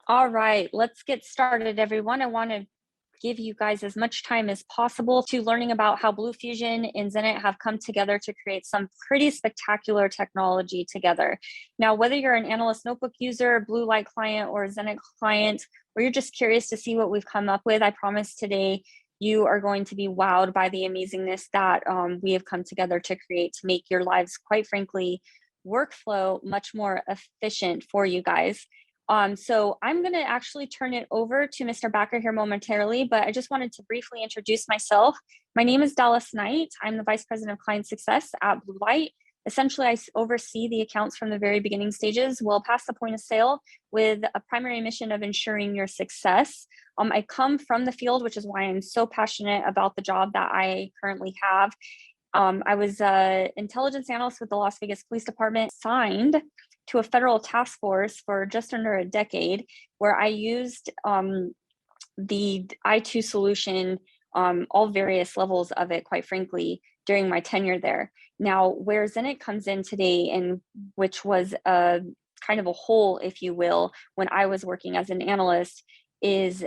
All right, let's get started, everyone. I want to give you guys as much time as possible to learning about how BlueFusion and Zinatt have come together to create some pretty spectacular technology together. Now, whether you're an Analyst Notebook user, Bluelight client, or Zinatt client, or you're just curious to see what we've come up with, I promise today you are going to be wowed by the amazingness that we have come together to create to make your lives, quite frankly, workflow much more efficient for you guys. So I'm going to actually turn it over to Mr. Backer here momentarily, but I just wanted to briefly introduce myself. My name is Dallas Knight. I'm the Vice President of Client Success at Bluelight. Essentially, I oversee the accounts from the very beginning stages, well past the point of sale, with a primary mission of ensuring your success. I come from the field, which is why I'm so passionate about the job that I currently have. I was an intelligence analyst with the Las Vegas Police Department, signed to a federal task force for just under a decade, where I used the I2 solution, all various levels of it, quite frankly, during my tenure there. Now, where Zinatt comes in today, and which was a kind of a hole, if you will, when I was working as an analyst, is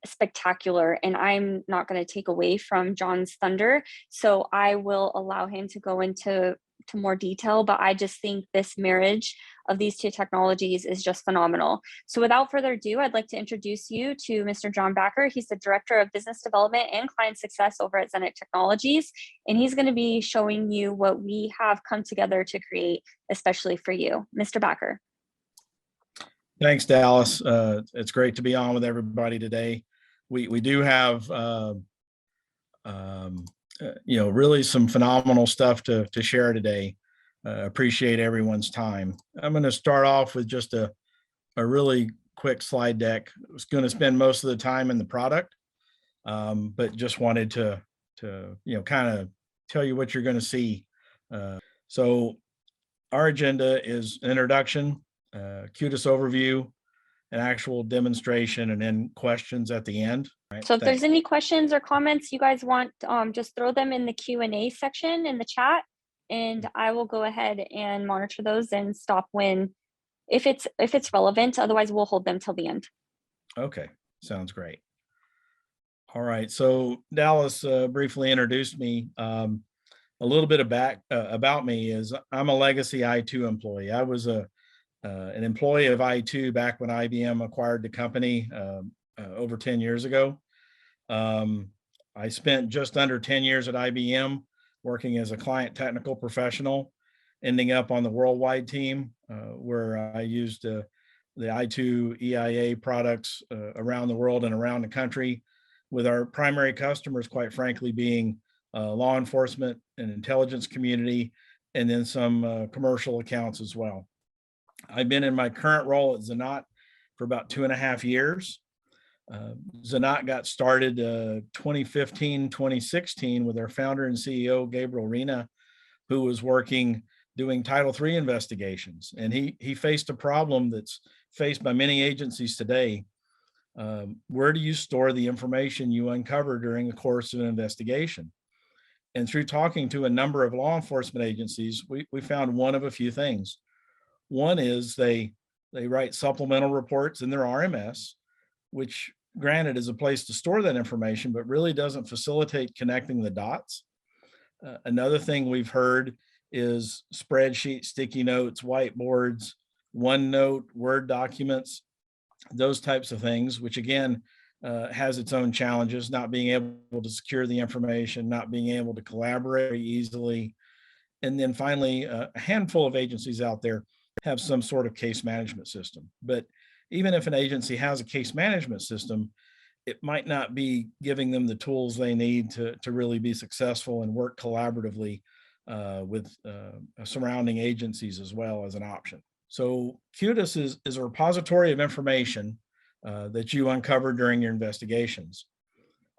spectacular. And I'm not going to take away from John's thunder, so I will allow him to go into more detail, but I just think this marriage of these two technologies is just phenomenal. So without further ado, I'd like to introduce you to Mr. John Backer. He's the Director of Business Development and Client Success over at Zinatt Technologies, and he's going to be showing you what we have come together to create, especially for you. Mr. Backer. Thanks, Dallas. It's great to be on with everybody today. We do have really some phenomenal stuff to share today. Appreciate everyone's time. I'm going to start off with just a really quick slide deck. I was going to spend most of the time in the product, but just wanted to kind of tell you what you're going to see. So our agenda is an introduction, Qtis Overview, an actual demonstration, and then questions at the end. Right? So if there's any questions or comments you guys want, just throw them in the Q&A section in the chat, and I will go ahead and monitor those and stop if it's relevant. Otherwise, we'll hold them till the end. Okay, sounds great. All right, so Dallas briefly introduced me. A little bit about me is I'm a legacy I2 employee. I was an employee of I2 back when IBM acquired the company over 10 years ago. I spent just under 10 years at IBM working as a client technical professional, ending up on the worldwide team where I used the I2 EIA products around the world and around the country, with our primary customers, quite frankly, being law enforcement and intelligence community, and then some commercial accounts as well. I've been in my current role at Zinatt for about 2.5 years. Zinatt got started 2015, 2016 with our founder and CEO, Gabriel Rena, who was doing Title III investigations. And he faced a problem that's faced by many agencies today. Where do you store the information you uncover during the course of an investigation? And through talking to a number of law enforcement agencies, we found one of a few things. One is they write supplemental reports in their RMS, which granted is a place to store that information, but really doesn't facilitate connecting the dots. Another thing we've heard is spreadsheets, sticky notes, whiteboards, OneNote, Word documents, those types of things, which again has its own challenges, not being able to secure the information, not being able to collaborate easily. And then finally, a handful of agencies out there have some sort of case management system. But even if an agency has a case management system, it might not be giving them the tools they need to really be successful and work collaboratively with surrounding agencies as well as an option. So Qtis is a repository of information that you uncover during your investigations.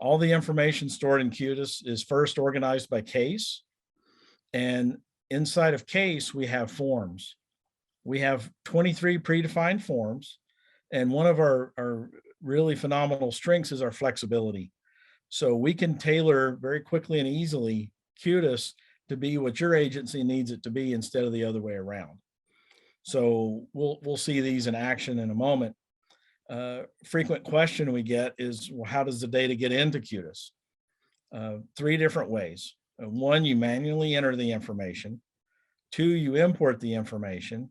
All the information stored in Qtis is first organized by case, and inside of case, we have forms. We have 23 predefined forms, and one of our really phenomenal strengths is our flexibility. So we can tailor very quickly and easily Qtis to be what your agency needs it to be instead of the other way around. So we'll see these in action in a moment. frequent question we get is, well, how does the data get into Qtis? Three different ways. One, you manually enter the information. Two, you import the information.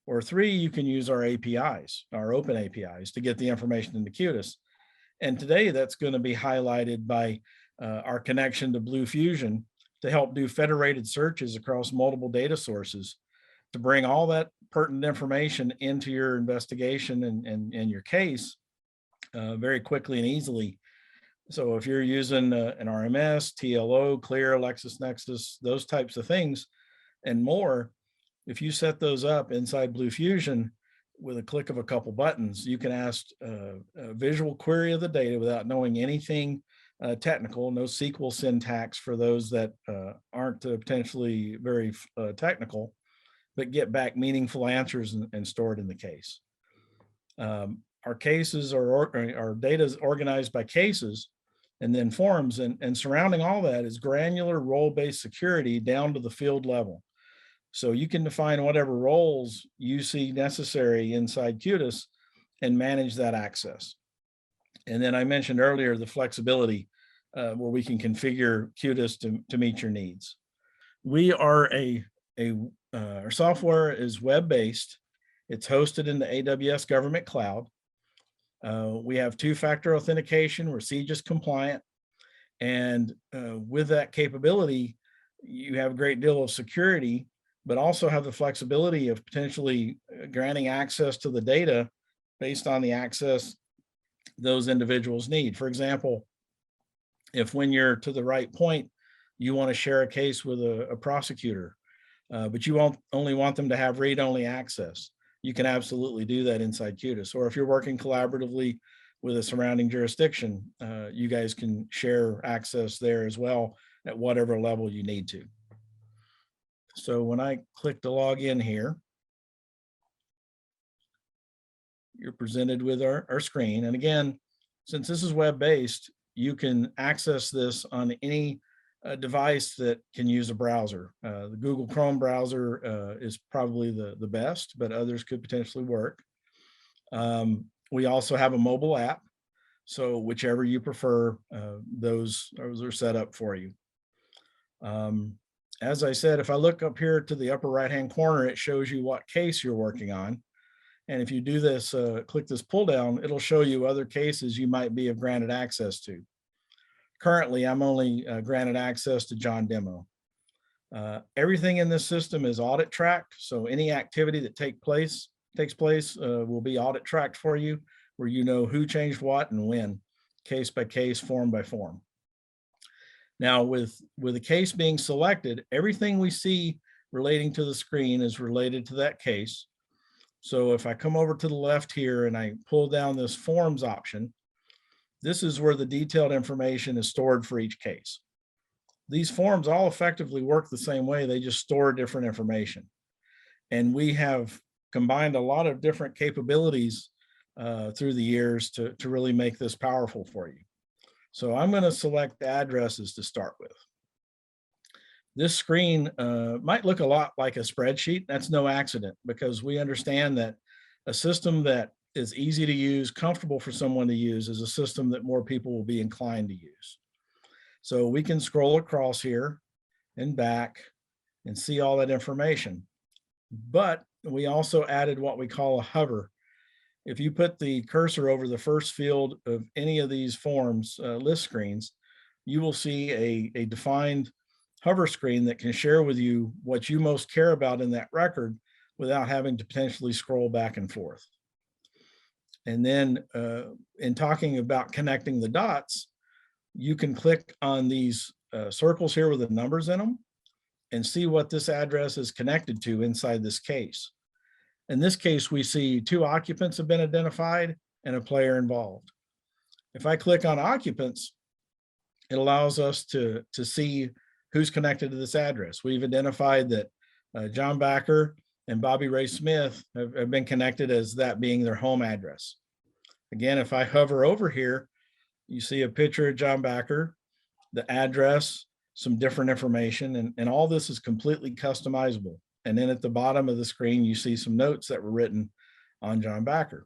Or three, you can use our APIs, our open APIs, to get the information into Qtis. And today that's going to be highlighted by our connection to BlueFusion to help do federated searches across multiple data sources to bring all that pertinent information into your investigation and your case very quickly and easily. So if you're using an RMS, TLO, Clear, LexisNexis, those types of things and more, if you set those up inside BlueFusion with a click of a couple buttons, you can ask a visual query of the data without knowing anything technical, no SQL syntax for those that aren't potentially very technical, but get back meaningful answers and store it in the case. Our cases our data is organized by cases and then forms, and surrounding all that is granular role-based security down to the field level. So you can define whatever roles you see necessary inside Qtis and manage that access. And then I mentioned earlier the flexibility where we can configure Qtis to meet your needs. We are our software is web-based. It's hosted in the AWS government cloud. We have two-factor authentication. We're CJIS compliant. And with that capability, you have a great deal of security, but also have the flexibility of potentially granting access to the data based on the access those individuals need. For example, if when you're to the right point, you want to share a case with a prosecutor, but you only want them to have read-only access, you can absolutely do that inside Qtis. Or if you're working collaboratively with a surrounding jurisdiction, you guys can share access there as well at whatever level you need to. So when I click to log in here, you're presented with our screen. And again, since this is web-based, you can access this on any device that can use a browser. The Google Chrome browser is probably the best, but others could potentially work. We also have a mobile app. So whichever you prefer, those are set up for you. As I said, if I look up here to the upper right-hand corner, it shows you what case you're working on. And if you do this, click this pull down, it'll show you other cases you might be of granted access to. Currently, I'm only granted access to John Demo. Everything in this system is audit tracked. So any activity that takes place will be audit tracked for you, where you know who changed what and when, case by case, form by form. Now, with a case being selected, everything we see relating to the screen is related to that case. So if I come over to the left here and I pull down this forms option, this is where the detailed information is stored for each case. These forms all effectively work the same way, they just store different information. And we have combined a lot of different capabilities through the years to really make this powerful for you. So I'm going to select addresses to start with. This screen might look a lot like a spreadsheet. That's no accident, because we understand that a system that is easy to use, comfortable for someone to use, is a system that more people will be inclined to use. So we can scroll across here and back and see all that information. But we also added what we call a hover. If you put the cursor over the first field of any of these forms list screens, you will see a defined hover screen that can share with you what you most care about in that record without having to potentially scroll back and forth. And then in talking about connecting the dots, you can click on these circles here with the numbers in them and see what this address is connected to inside this case. In this case, we see 2 occupants have been identified and a player involved. If I click on occupants, it allows us to see who's connected to this address. We've identified that John Backer and Bobby Ray Smith have been connected as that being their home address. Again, if I hover over here, you see a picture of John Backer, the address, some different information, and all this is completely customizable. And then at the bottom of the screen, you see some notes that were written on John Backer.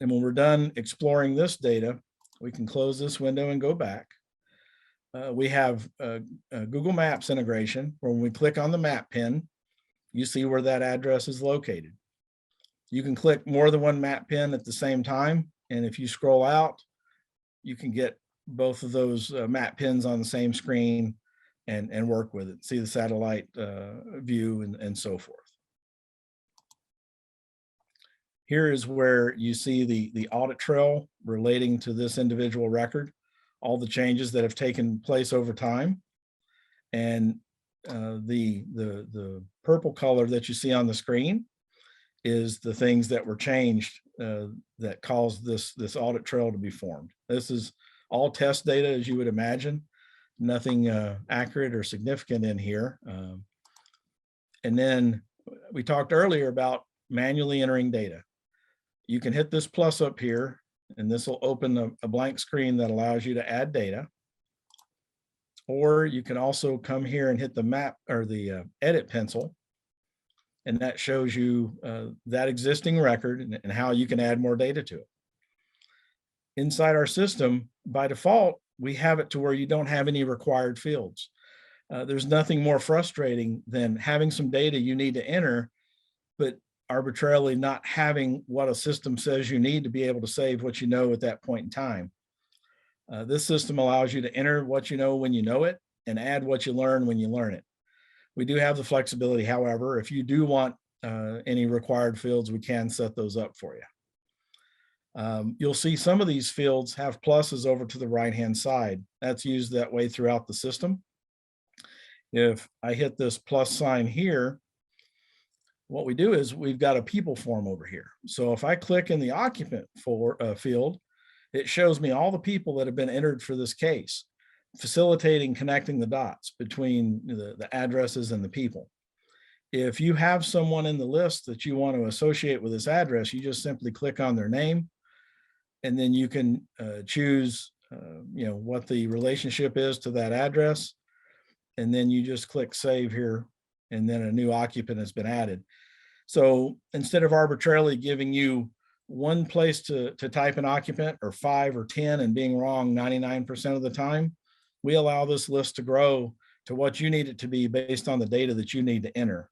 And when we're done exploring this data, we can close this window and go back. We have a Google Maps integration where when we click on the map pin, you see where that address is located. You can click more than one map pin at the same time. And if you scroll out, you can get both of those map pins on the same screen and work with it, see the satellite view and so forth. Here is where you see the audit trail relating to this individual record, all the changes that have taken place over time. And the purple color that you see on the screen is the things that were changed that caused this audit trail to be formed. This is all test data, as you would imagine, nothing accurate or significant in here. And then we talked earlier about manually entering data. You can hit this plus up here, and this will open a blank screen that allows you to add data. Or you can also come here and hit the map or the edit pencil, and that shows you that existing record and how you can add more data to it. Inside our system, by default, we have it to where you don't have any required fields. There's nothing more frustrating than having some data you need to enter, but arbitrarily not having what a system says you need to be able to save what you know at that point in time. This system allows you to enter what you know when you know it and add what you learn when you learn it. We do have the flexibility, however, if you do want any required fields, we can set those up for you. You'll see some of these fields have pluses over to the right-hand side. That's used that way throughout the system. If I hit this plus sign here, what we do is we've got a people form over here. So if I click in the occupant field, it shows me all the people that have been entered for this case, facilitating connecting the dots between the addresses and the people. If you have someone in the list that you want to associate with this address, you just simply click on their name, and then you can choose what the relationship is to that address. And then you just click save here, and then a new occupant has been added. So instead of arbitrarily giving you one place to type an occupant or 5 or 10 and being wrong 99% of the time, we allow this list to grow to what you need it to be based on the data that you need to enter,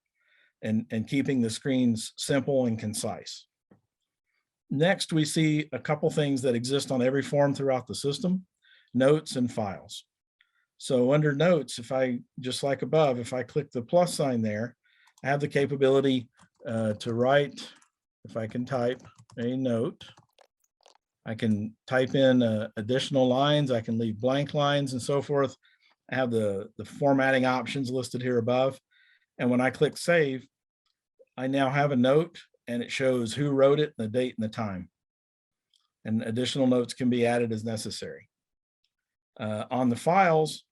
and keeping the screens simple and concise. Next, we see a couple things that exist on every form throughout the system: notes and files. So under notes, if I, just like above, if I click the plus sign there, I have the capability to write, if I can type a note, I can type in additional lines, I can leave blank lines and so forth. I have the formatting options listed here above. And when I click save, I now have a note, and it shows who wrote it, the date and the time. And additional notes can be added as necessary. On the files,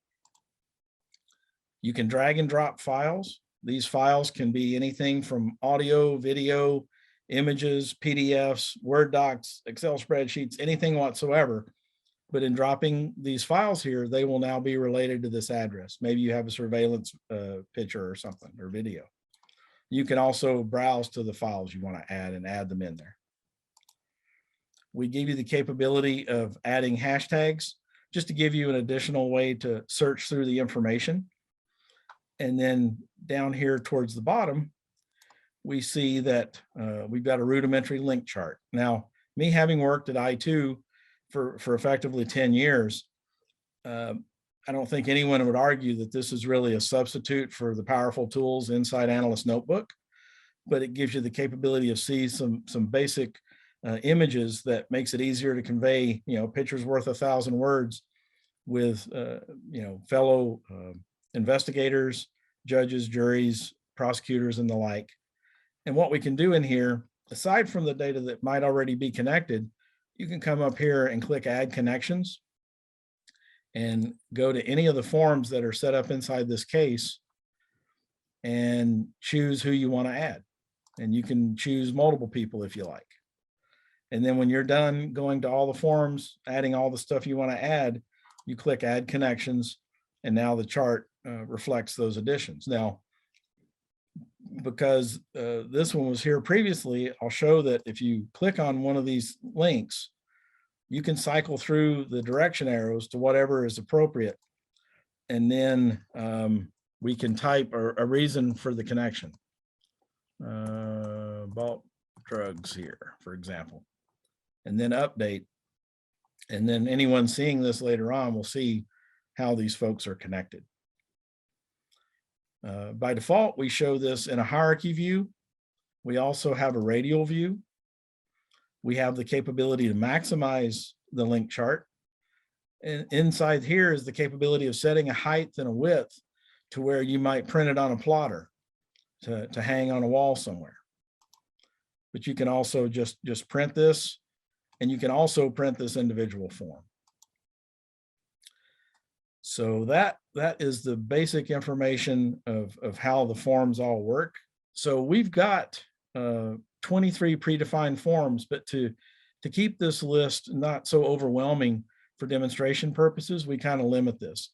you can drag and drop files. These files can be anything from audio, video, images, PDFs, Word docs, Excel spreadsheets, anything whatsoever. But in dropping these files here, they will now be related to this address. Maybe you have a surveillance picture or something, or video. You can also browse to the files you want to add and add them in there. We give you the capability of adding hashtags just to give you an additional way to search through the information. And then down here towards the bottom, we see that we've got a rudimentary link chart. Now, me having worked at I2 for effectively 10 years, I don't think anyone would argue that this is really a substitute for the powerful tools inside Analyst Notebook, but it gives you the capability of see some basic images that makes it easier to convey, pictures worth 1,000 words with, fellow investigators, judges, juries, prosecutors, and the like. And what we can do in here, aside from the data that might already be connected, you can come up here and click Add Connections and go to any of the forms that are set up inside this case and choose who you want to add. And you can choose multiple people if you like. And then when you're done going to all the forms, adding all the stuff you want to add, you click Add Connections, and now the chart reflects those additions. Now, because this one was here previously, I'll show that if you click on one of these links, you can cycle through the direction arrows to whatever is appropriate. And then we can type a reason for the connection. Bulk drugs here, for example, and then update. And then anyone seeing this later on will see how these folks are connected. By default, we show this in a hierarchy view. We also have a radial view. We have the capability to maximize the link chart. And inside here is the capability of setting a height and a width to where you might print it on a plotter to hang on a wall somewhere. But you can also just print this, and you can also print this individual form. So that is the basic information of how the forms all work. So we've got 23 predefined forms, but to keep this list not so overwhelming for demonstration purposes, we kind of limit this.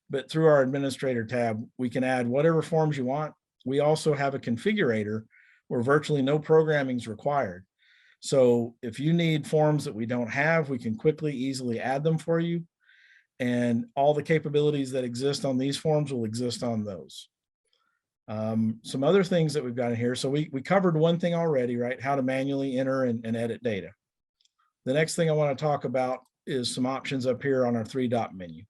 But through our administrator tab, we can add whatever forms you want. We also have a configurator where virtually no programming is required. So if you need forms that we don't have, we can quickly, easily add them for you. And all the capabilities that exist on these forms will exist on those. Some other things that we've got in here. So we covered one thing already, right? How to manually enter and edit data. The next thing I want to talk about is some options up here on our 3-dot menu.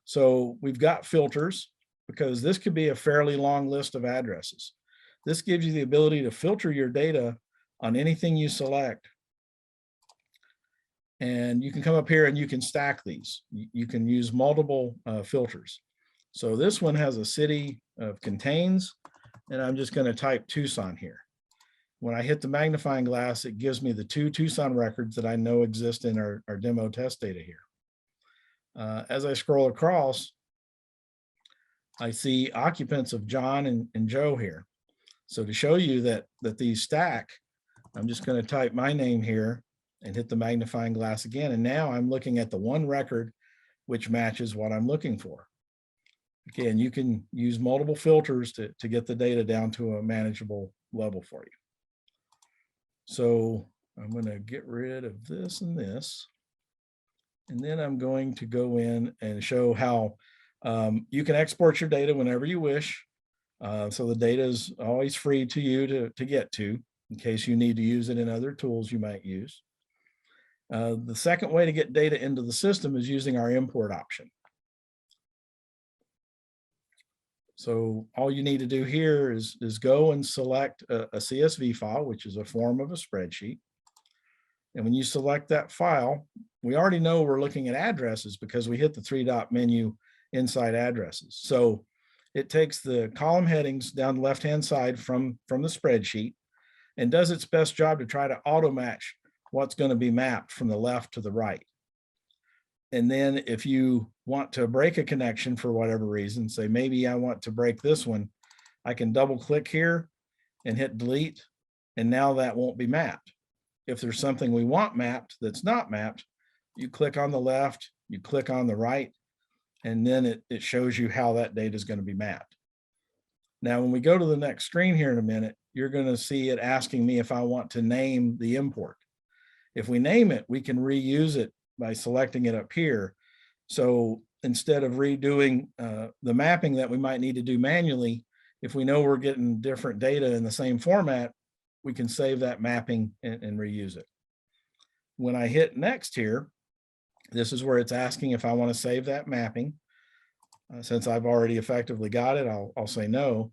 So we've got filters, because this could be a fairly long list of addresses. This gives you the ability to filter your data on anything you select. And you can come up here and you can stack these. You can use multiple filters. So this one has a city of contains, and I'm just going to type Tucson here. When I hit the magnifying glass, it gives me the 2 Tucson records that I know exist in our demo test data here. As I scroll across, I see occupants of John and Joe here. So to show you that these stack, I'm just going to type my name here and hit the magnifying glass again. And now I'm looking at the one record which matches what I'm looking for. Again, you can use multiple filters to get the data down to a manageable level for you. So I'm going to get rid of this and this. And then I'm going to go in and show how you can export your data whenever you wish. So the data is always free to you to get to, in case you need to use it in other tools you might use. The second way to get data into the system is using our import option. So all you need to do here is go and select a CSV file, which is a form of a spreadsheet. And when you select that file, we already know we're looking at addresses because we hit the 3-dot menu inside addresses. So it takes the column headings down the left-hand side from the spreadsheet and does its best job to try to auto match what's going to be mapped from the left to the right. And then if you want to break a connection for whatever reason, say maybe I want to break this one, I can double click here and hit delete, and now that won't be mapped. If there's something we want mapped that's not mapped, you click on the left, you click on the right, and then it shows you how that data is going to be mapped. Now, when we go to the next screen here in a minute, you're going to see it asking me if I want to name the import. If we name it, we can reuse it by selecting it up here. So instead of redoing the mapping that we might need to do manually, if we know we're getting different data in the same format, we can save that mapping and reuse it. When I hit next here, this is where it's asking if I want to save that mapping. Since I've already effectively got it, I'll say no.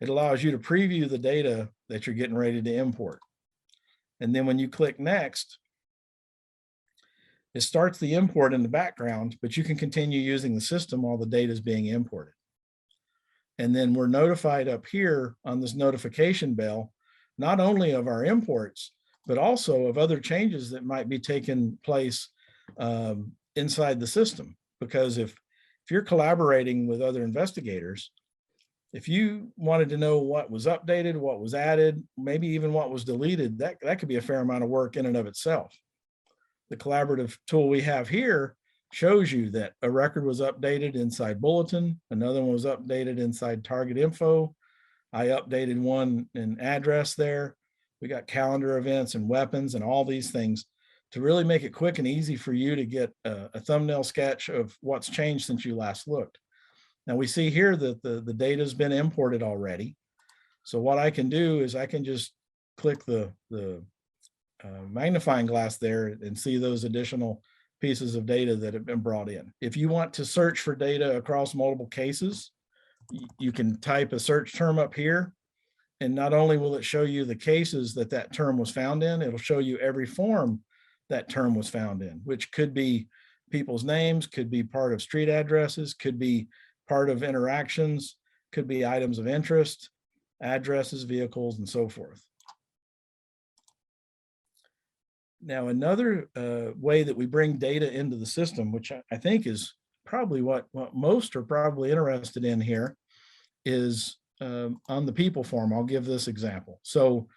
It allows you to preview the data that you're getting ready to import. And then when you click next, it starts the import in the background, but you can continue using the system while the data is being imported. And then we're notified up here on this notification bell, not only of our imports, but also of other changes that might be taking place inside the system. Because if you're collaborating with other investigators, if you wanted to know what was updated, what was added, maybe even what was deleted, that could be a fair amount of work in and of itself. The collaborative tool we have here shows you that a record was updated inside Bulletin, another one was updated inside Target Info, I updated one in address there. We got calendar events and weapons and all these things to really make it quick and easy for you to get a thumbnail sketch of what's changed since you last looked. Now we see here that the data has been imported already. So what I can do is I can just click the magnifying glass there and see those additional pieces of data that have been brought in. If you want to search for data across multiple cases, you can type a search term up here, and not only will it show you the cases that that term was found in, it'll show you every form that term was found in, which could be people's names, could be part of street addresses, could be part of interactions, could be items of interest, addresses, vehicles, and so forth. Now, another way that we bring data into the system, which I think is probably what most are probably interested in here, is on the people form. I'll give this example. So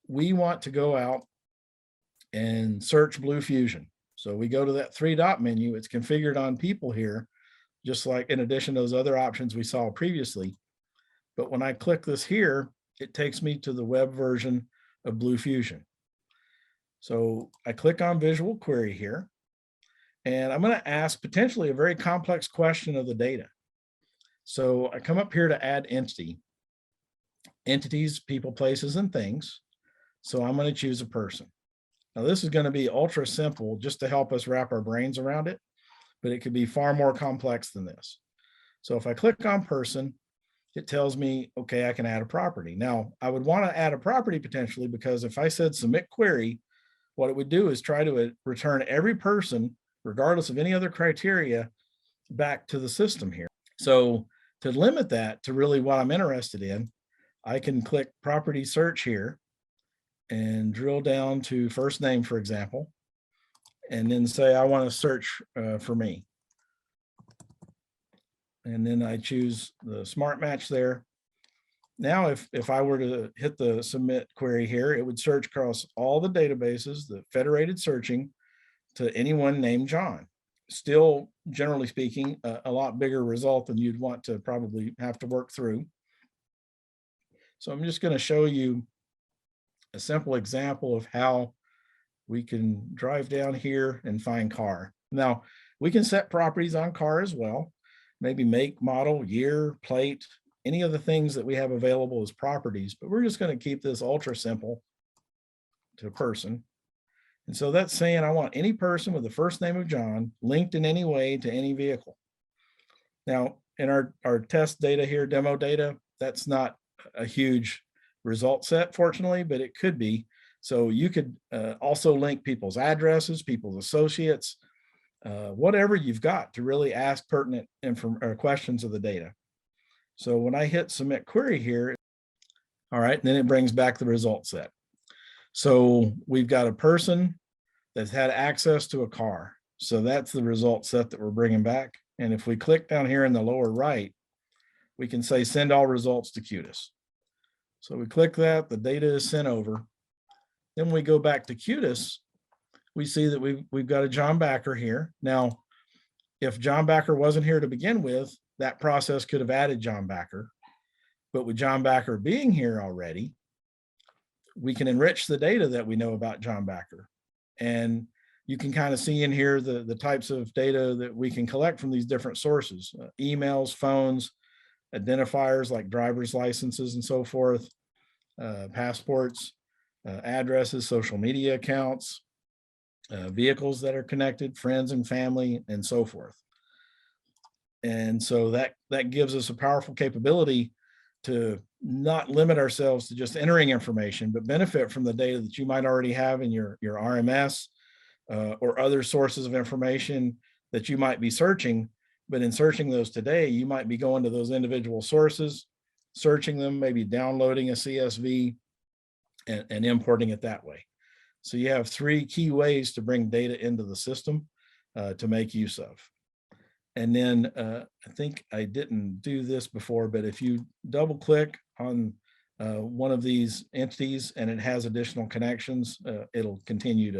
we want to go out and search BlueFusion. So we go to that 3-dot menu. It's configured on people here, just like in addition to those other options we saw previously. But when I click this here, it takes me to the web version of BlueFusion. So I click on visual query here, and I'm going to ask potentially a very complex question of the data. So I come up here to add entity, entities, people, places, and things. So I'm going to choose a person. Now this is going to be ultra simple just to help us wrap our brains around it, but it could be far more complex than this. So if I click on person, it tells me, okay, I can add a property. Now I would want to add a property potentially, because if I said submit query, what it would do is try to return every person, regardless of any other criteria, back to the system here. So to limit that to really what I'm interested in, I can click property search here and drill down to first name, for example, and then say I want to search for me. And then I choose the smart match there. Now, if I were to hit the submit query here, it would search across all the databases, the federated searching to anyone named John. Still, generally speaking, a lot bigger result than you'd want to probably have to work through. So I'm just going to show you a simple example of how we can drive down here and find car. Now, we can set properties on car as well, maybe make, model, year, plate, any of the things that we have available as properties, but we're just going to keep this ultra simple to a person. And so that's saying I want any person with the first name of John linked in any way to any vehicle. Now, in our test data here, demo data, that's not a huge result set, fortunately, but it could be. So you could also link people's addresses, people's associates, whatever you've got to really ask pertinent questions of the data. So when I hit submit query here, all right, then it brings back the result set. So we've got a person that's had access to a car. So that's the result set that we're bringing back. And if we click down here in the lower right, we can say send all results to Qtis. So we click that, the data is sent over. Then we go back to Qtis, we see that we've got a John Backer here. Now, if John Backer wasn't here to begin with, that process could have added John Backer. But with John Backer being here already, we can enrich the data that we know about John Backer. And you can kind of see in here the types of data that we can collect from these different sources, emails, phones, identifiers like driver's licenses and so forth, passports, addresses, social media accounts, vehicles that are connected, friends and family, and so forth. And so that gives us a powerful capability to not limit ourselves to just entering information, but benefit from the data that you might already have in your RMS or other sources of information that you might be searching. But in searching those today, you might be going to those individual sources, searching them, maybe downloading a CSV and importing it that way. So you have 3 key ways to bring data into the system to make use of. And then I think I didn't do this before, but if you double click on one of these entities and it has additional connections, it'll continue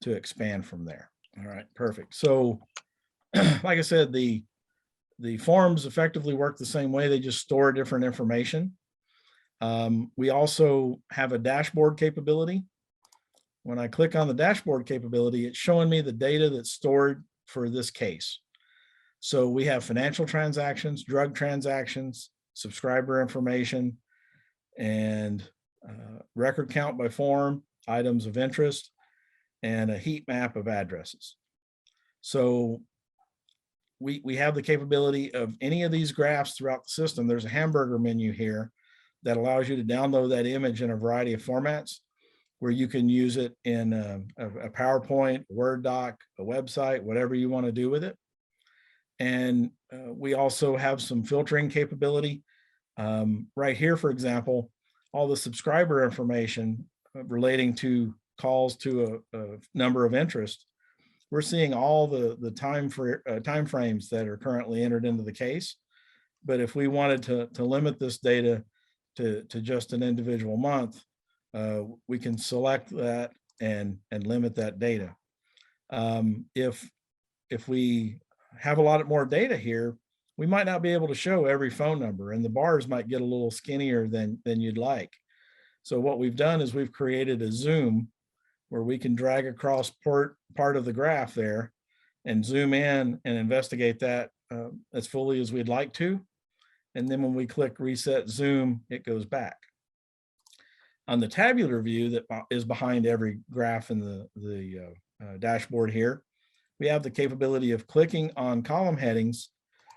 to expand from there. All right, perfect. So like I said, the forms effectively work the same way. They just store different information. We also have a dashboard capability. When I click on the dashboard capability, it's showing me the data that's stored for this case. So we have financial transactions, drug transactions, subscriber information, and record count by form, items of interest, and a heat map of addresses. So we have the capability of any of these graphs throughout the system. There's a hamburger menu here that allows you to download that image in a variety of formats, where you can use it in a PowerPoint, a Word doc, a website, whatever you want to do with it. And we also have some filtering capability. Right here, for example, all the subscriber information relating to calls to a number of interest. We're seeing all the time frames that are currently entered into the case. But if we wanted to limit this data to just an individual month, we can select that and limit that data. If we have a lot more data here, we might not be able to show every phone number, and the bars might get a little skinnier than you'd like. So what we've done is we've created a zoom where we can drag across part of the graph there and zoom in and investigate that as fully as we'd like to. And then when we click reset zoom, it goes back. On the tabular view that is behind every graph in the dashboard here, we have the capability of clicking on column headings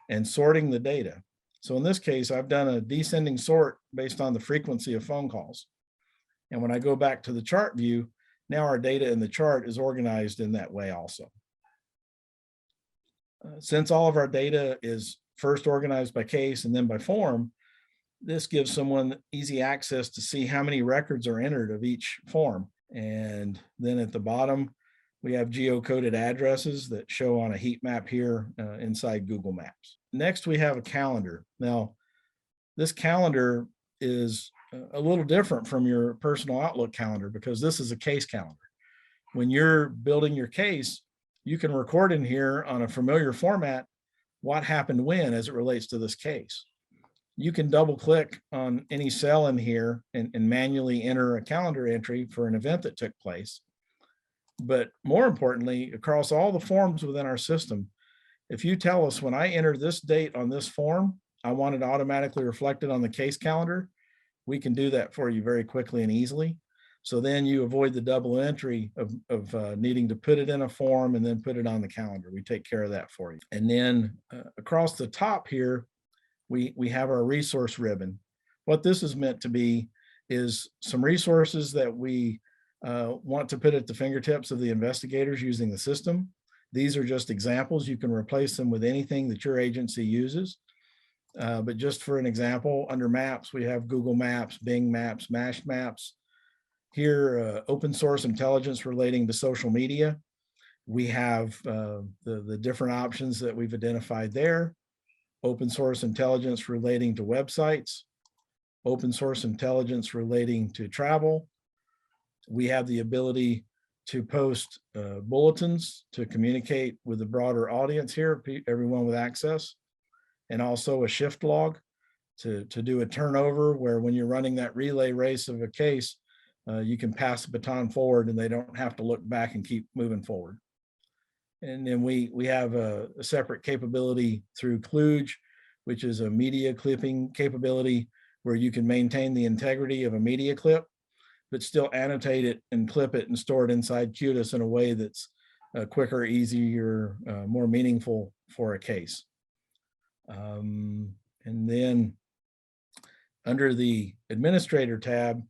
and sorting the data. So in this case, I've done a descending sort based on the frequency of phone calls. And when I go back to the chart view, now our data in the chart is organized in that way also. Since all of our data is first organized by case and then by form, this gives someone easy access to see how many records are entered of each form. And then at the bottom, we have geocoded addresses that show on a heat map here inside Google Maps. Next, we have a calendar. Now, this calendar is a little different from your personal Outlook calendar because this is a case calendar. When you're building your case, you can record in here on a familiar format what happened when as it relates to this case. You can double click on any cell in here and manually enter a calendar entry for an event that took place. But more importantly, across all the forms within our system, if you tell us when I enter this date on this form, I want it automatically reflected on the case calendar, we can do that for you very quickly and easily. So then you avoid the double entry of needing to put it in a form and then put it on the calendar. We take care of that for you. And then across the top here, we have our resource ribbon. What this is meant to be is some resources that we want to put at the fingertips of the investigators using the system. These are just examples. You can replace them with anything that your agency uses. But just for an example, under maps, we have Google Maps, Bing Maps, Mashed Maps. Here, open source intelligence relating to social media. We have the different options that we've identified there. Open source intelligence relating to websites, open source intelligence relating to travel. We have the ability to post bulletins to communicate with the broader audience here, everyone with access, and also a shift log to do a turnover where when you're running that relay race of a case, you can pass the baton forward and they don't have to look back and keep moving forward. And then we have a separate capability through Kludge, which is a media clipping capability where you can maintain the integrity of a media clip, but still annotate it and clip it and store it inside Qtis in a way that's quicker, easier, more meaningful for a case. And then under the administrator tab,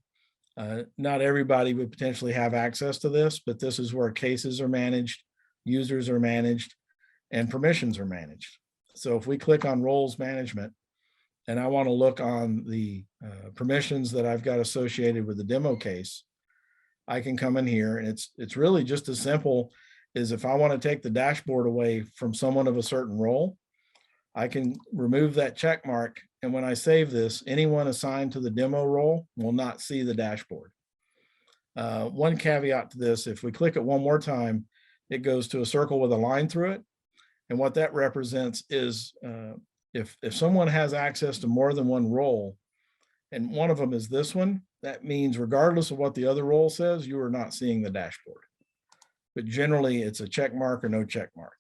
not everybody would potentially have access to this, but this is where cases are managed, users are managed, and permissions are managed. So if we click on roles management, and I want to look on the permissions that I've got associated with the demo case, I can come in here, and it's really just as simple as if I want to take the dashboard away from someone of a certain role, I can remove that check mark. And when I save this, anyone assigned to the demo role will not see the dashboard. One caveat to this, if we click it one more time, it goes to a circle with a line through it. And what that represents is if someone has access to more than one role And one of them is this one. That means regardless of what the other role says, you are not seeing the dashboard. But generally it's a check mark or no check mark.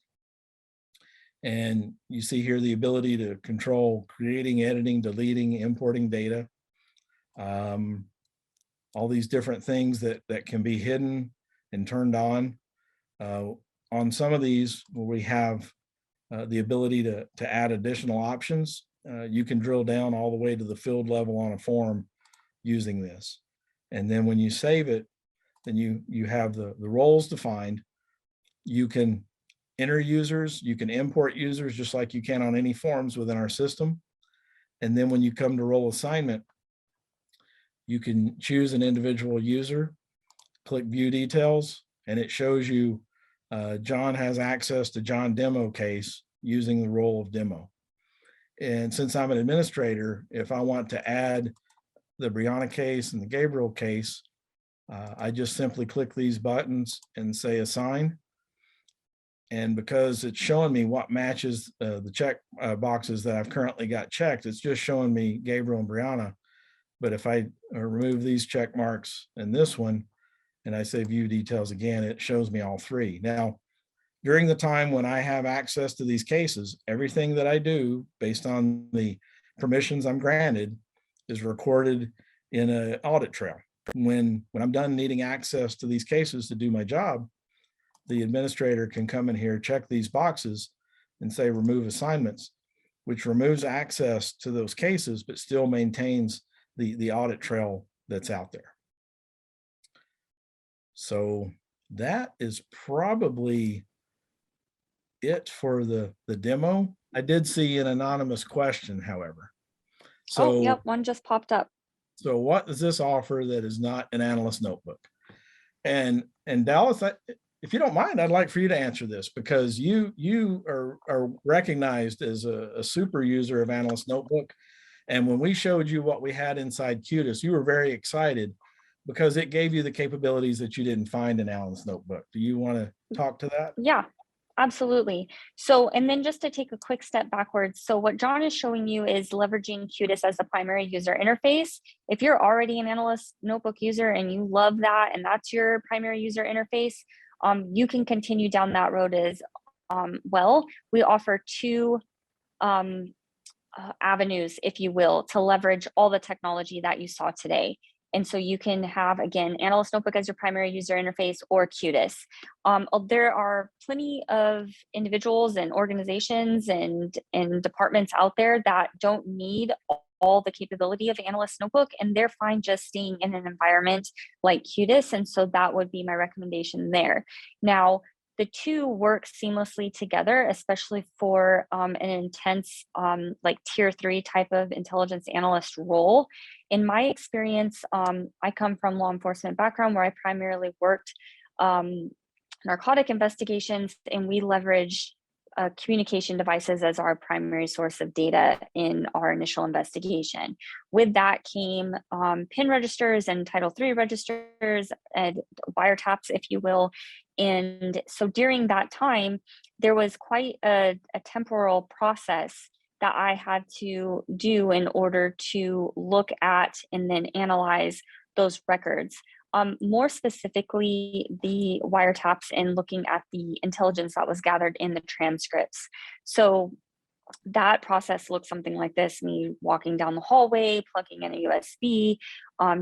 And you see here the ability to control creating, editing, deleting, importing data. All these different things that can be hidden and turned on. On some of these, where we have the ability to add additional options, you can drill down all the way to the field level on a form using this. And then when you save it, then you have the roles defined. You can enter users, you can import users just like you can on any forms within our system. And then when you come to role assignment, you can choose an individual user, click view details, and it shows you John has access to John demo case using the role of demo. And since I'm an administrator, if I want to add the Brianna case and the Gabriel case, I just simply click these buttons and say assign. And because it's showing me what matches the check boxes that I've currently got checked, it's just showing me Gabriel and Brianna. But if I remove these check marks and this one, and I say view details again, it shows me all three. Now, during the time when I have access to these cases, everything that I do based on the permissions I'm granted is recorded in an audit trail. When I'm done needing access to these cases to do my job, the administrator can come in here, check these boxes and say remove assignments, which removes access to those cases, but still maintains the audit trail that's out there. So that is probably it for the demo. I did see an anonymous question, however. So, yep, one just popped up. So what does this offer that is not an analyst notebook? And Dallas, if you don't mind, I'd like for you to answer this, because you are recognized as a super user of Analyst Notebook. And when we showed you what we had inside Qtis, you were very excited because it gave you the capabilities that you didn't find in Analyst Notebook. Do you want to talk to that? Yeah, absolutely. So, and then just to take a quick step backwards. So what John is showing you is leveraging Qtis as the primary user interface. If you're already an Analyst Notebook user and you love that, and that's your primary user interface, you can continue down that road as well. We offer two avenues, if you will, to leverage all the technology that you saw today. And so you can have, again, Analyst Notebook as your primary user interface or Qtis. There are plenty of individuals and organizations and departments out there that don't need all the capability of Analyst Notebook, and they're fine just staying in an environment like Qtis. And so that would be my recommendation there. Now, the two work seamlessly together, especially for an intense like tier 3 type of intelligence analyst role. In my experience, I come from law enforcement background where I primarily worked narcotic investigations, and we leveraged communication devices as our primary source of data in our initial investigation. With that came PIN registers and Title III registers and wiretaps, if you will. And so during that time, there was quite a temporal process that I had to do in order to look at and then analyze those records. More specifically, the wiretaps and looking at the intelligence that was gathered in the transcripts. So that process looks something like this: me walking down the hallway, plugging in a USB,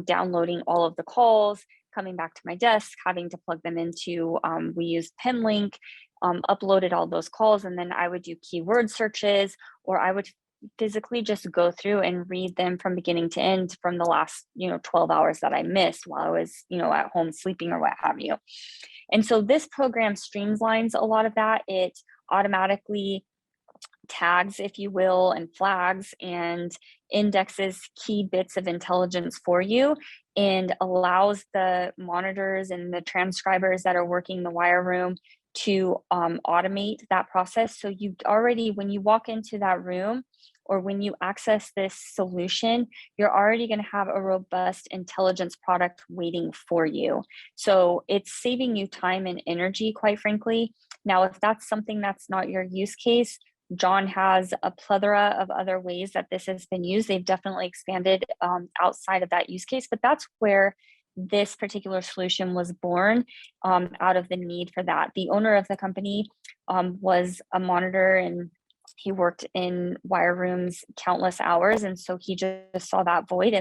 downloading all of the calls, coming back to my desk, having to plug them into, we used PinLink, uploaded all those calls, and then I would do keyword searches, or I would physically just go through and read them from beginning to end from the last 12 hours that I missed while I was at home sleeping or what have you. And so this program streamlines a lot of that. It automatically tags, if you will, and flags and indexes key bits of intelligence for you, and allows the monitors and the transcribers that are working the wire room to automate that process. So you already, when you walk into that room or when you access this solution, you're already going to have a robust intelligence product waiting for you. So it's saving you time and energy, quite frankly. Now, if that's something that's not your use case, John has a plethora of other ways that this has been used. They've definitely expanded outside of that use case, but that's where this particular solution was born, out of the need for that. The owner of the company was a monitor, and he worked in wire rooms countless hours. And so he just saw that void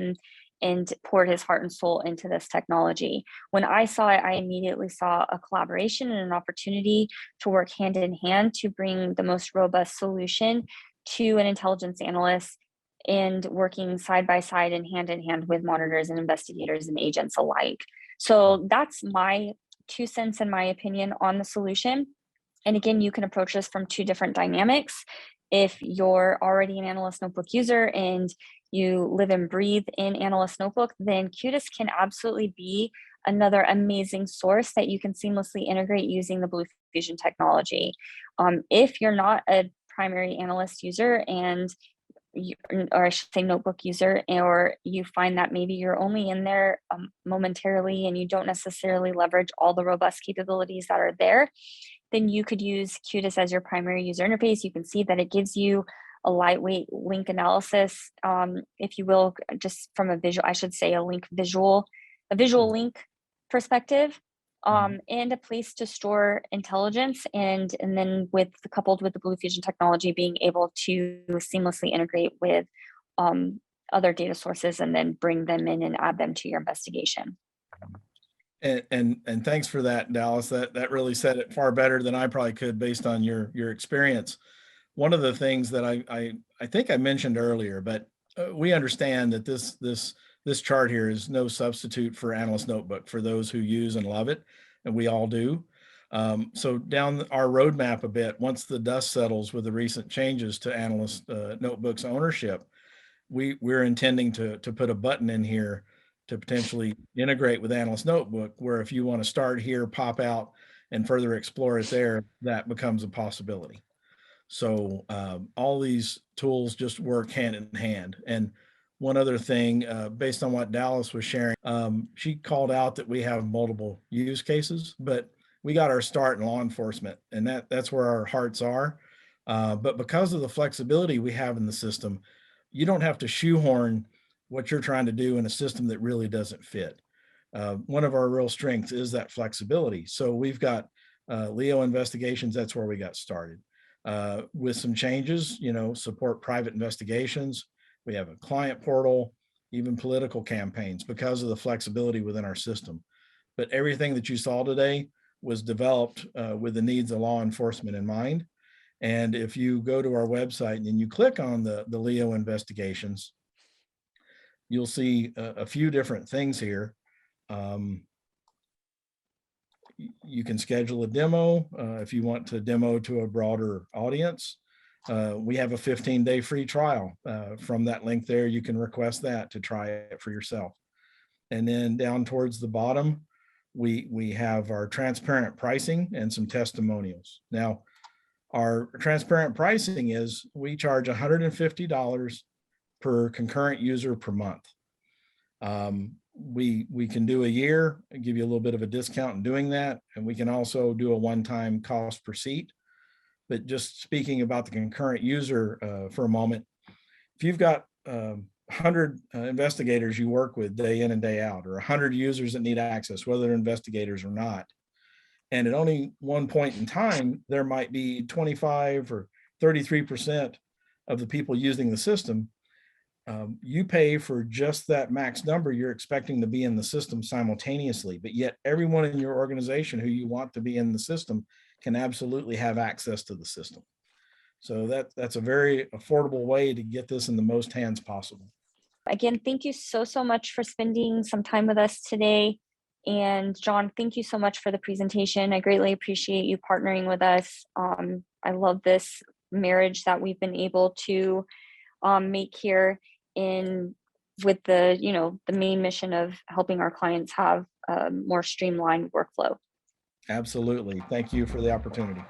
and poured his heart and soul into this technology. When I saw it, I immediately saw a collaboration and an opportunity to work hand in hand to bring the most robust solution to an intelligence analyst, and working side by side and hand in hand with monitors and investigators and agents alike. So that's my 2 cents in my opinion on the solution. And again, you can approach this from 2 different dynamics. If you're already an Analyst Notebook user and you live and breathe in Analyst Notebook, then Qtis can absolutely be another amazing source that you can seamlessly integrate using the BlueFusion technology. If you're not a primary analyst user, and or I should say notebook user, or you find that maybe you're only in there momentarily and you don't necessarily leverage all the robust capabilities that are there, then you could use Qtis as your primary user interface. You can see that it gives you a lightweight link analysis, if you will, just from a visual, I should say a visual link perspective, and a place to store intelligence, and then coupled with the BlueFusion technology, being able to seamlessly integrate with other data sources and then bring them in and add them to your investigation. And thanks for that, Dallas. That really said it far better than I probably could based on your experience. One of the things that I think I mentioned earlier, but we understand that this chart here is no substitute for Analyst Notebook for those who use and love it, and we all do. So down our roadmap a bit, once the dust settles with the recent changes to Analyst Notebook's ownership, we're intending to put a button in here to potentially integrate with Analyst Notebook, where if you want to start here, pop out, and further explore it there, that becomes a possibility. So all these tools just work hand in hand. And one other thing, based on what Dallas was sharing, she called out that we have multiple use cases, but we got our start in law enforcement, and that's where our hearts are. But because of the flexibility we have in the system, you don't have to shoehorn what you're trying to do in a system that really doesn't fit. One of our real strengths is that flexibility. So we've got Leo investigations. That's where we got started. With some changes, support private investigations. We have a client portal, even political campaigns, because of the flexibility within our system. But everything that you saw today was developed with the needs of law enforcement in mind. And if you go to our website and you click on the Leo investigations, you'll see a few different things here. You can schedule a demo if you want to demo to a broader audience. We have a 15-day free trial. From that link there, you can request that to try it for yourself. And then down towards the bottom, we have our transparent pricing and some testimonials. Now, our transparent pricing is we charge $150 per concurrent user per month. We can do a year and give you a little bit of a discount in doing that. And we can also do a one-time cost per seat. But just speaking about the concurrent user for a moment, if you've got 100 investigators you work with day in and day out, or 100 users that need access, whether they're investigators or not, and at only one point in time, there might be 25 or 33% of the people using the system. You pay for just that max number you're expecting to be in the system simultaneously, but yet everyone in your organization who you want to be in the system can absolutely have access to the system. So that's a very affordable way to get this in the most hands possible. Again, thank you so much for spending some time with us today. And John, thank you so much for the presentation. I greatly appreciate you partnering with us. I love this marriage that we've been able to make here with the main mission of helping our clients have a more streamlined workflow. Absolutely. Thank you for the opportunity.